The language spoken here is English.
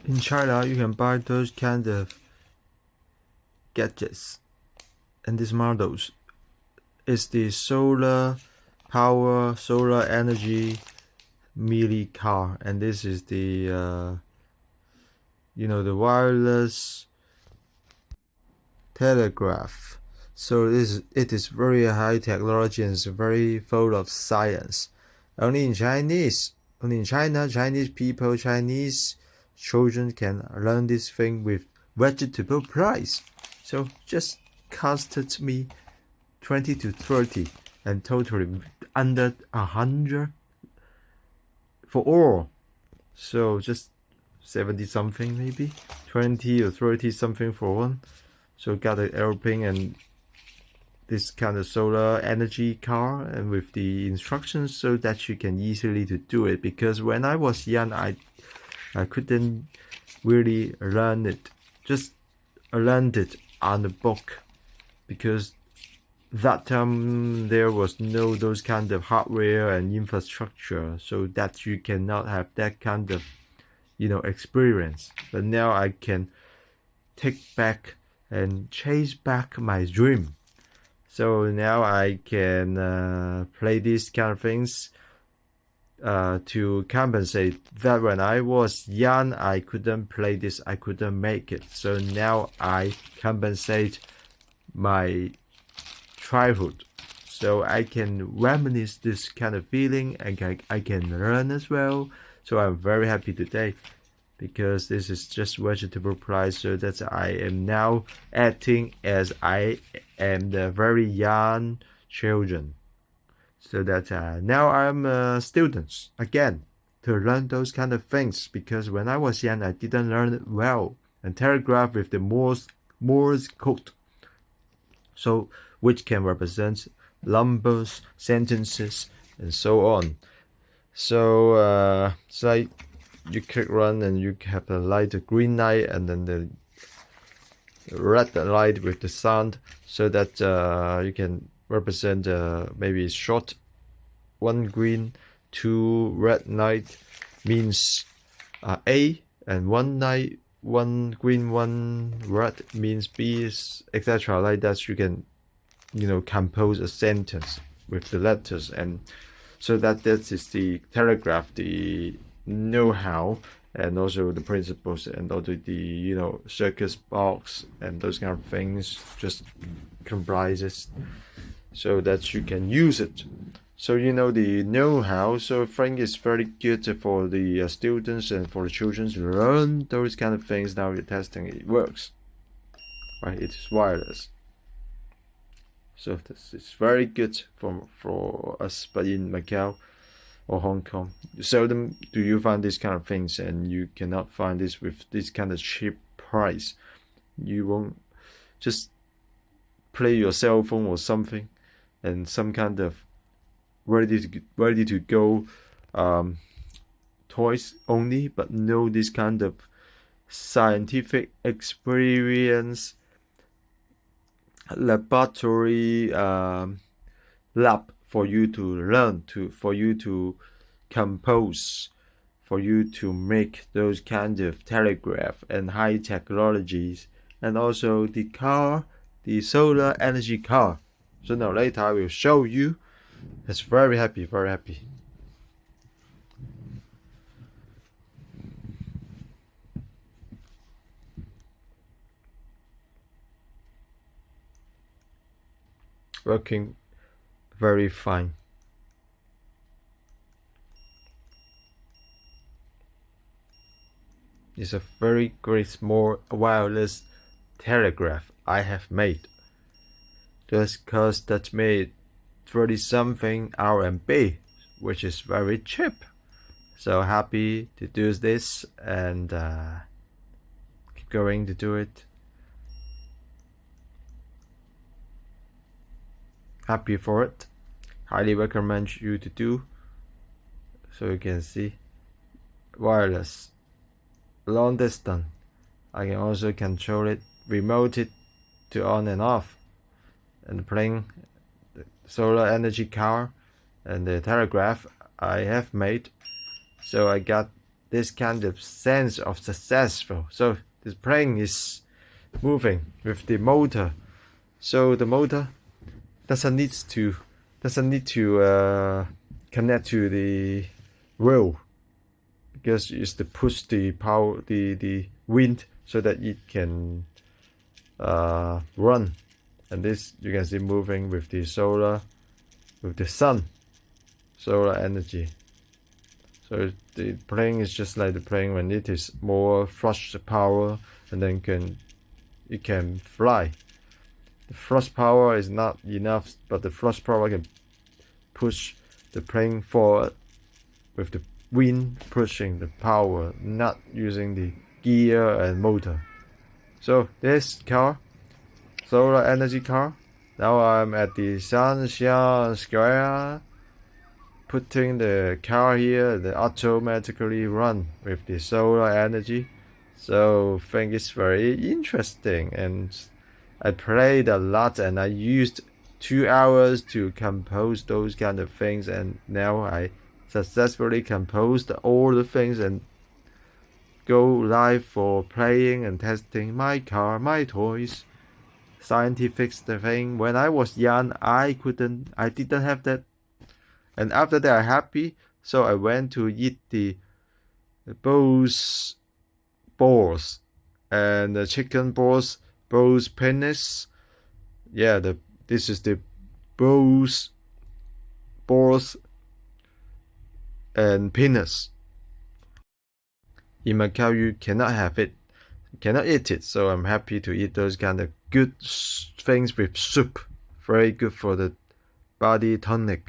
In China, you can buy those kind of gadgets, and these models is the solar power, solar energy mini car, and this is the the wireless telegraph. So it is very high technology and it's very full of science. Only in China, Chinese people, Chinese children can learn this thing with vegetable price. So just costed me 20 to 30 and totally under 100 for all. So just 70 something maybe, 20 or 30 something for one. So got an airplane and this kind of solar energy car and with the instructions so that you can easily to do it, because when I was young I couldn't really learn it, just learned it on the book, because that time there was no those kind of hardware and infrastructure, so that you cannot have that kind of experience. But now I can take back and chase back my dream. So now I can play these kind of things to compensate that when I was young I couldn't play this, I couldn't make it. So now I compensate my childhood, so I can reminisce this kind of feeling and I can learn as well. So I'm very happy today, because this is just vegetable price, so that I am now acting as I am the very young children. So that now I'm a student again to learn those kind of things, because when I was young I didn't learn it well. And telegraph with the Morse code, so which can represent numbers, sentences, and so on. So it's like you click run and you have the light, the green light, and then the red light with the sound, so that you can represent maybe short, one green, two red light means A, and one light, one green, one red means B, etc. Like that you can compose a sentence with the letters. And so that is the telegraph, the know-how, and also the principles, and also the circus box and those kind of things just comprises, so that you can use it. So the know-how, so I think it's very good for the students and for the children to learn those kind of things. Now you're testing it works, right? It is wireless. So this is very good for us. But in Macau or Hong Kong, seldom do you find these kind of things, and you cannot find this with this kind of cheap price. You won't just play your cell phone or something, and some kind of ready to go toys only, but no this kind of scientific experience laboratory lab for you to learn, for you to compose, for you to make those kind of telegraph and high technologies, and also the car, the solar energy car. So now later I will show you. It's very happy, very happy. Working very fine. It's a very great small wireless telegraph I have made. Just cause that made 30 something RMB, which is very cheap. So happy to do this, and keep going to do it. Happy for it. Highly recommend you to do. So you can see wireless, long distance. I can also control it, remote it to on and off, and playing the solar energy car and the telegraph I have made. So I got this kind of sense of successful. So this plane is moving with the motor. So the motor doesn't need to connect to the wheel, because it's to push the power, the wind, so that it can run. And this you can see moving with the solar, with the sun, solar energy. So the plane is just like the plane when it is more thrust power, and then it can fly. The thrust power is not enough, but the thrust power can push the plane forward with the wind pushing the power, not using the gear and motor. So this car, solar energy car. Now I'm at the Sunshine Square, putting the car here, they automatically run with the solar energy. So I think it's very interesting, and I played a lot, and I used 2 hours to compose those kind of things, and now I successfully composed all the things and go live for playing and testing my car, my toys, scientific thing. When I was young, I didn't have that, and after that I'm happy, so I went to eat the both balls and the chicken balls, both penis. Yeah, this is the both balls and penis. In Macau, you cannot have it, cannot eat it. So I'm happy to eat those kind of good things with soup. Very good for the body tonic.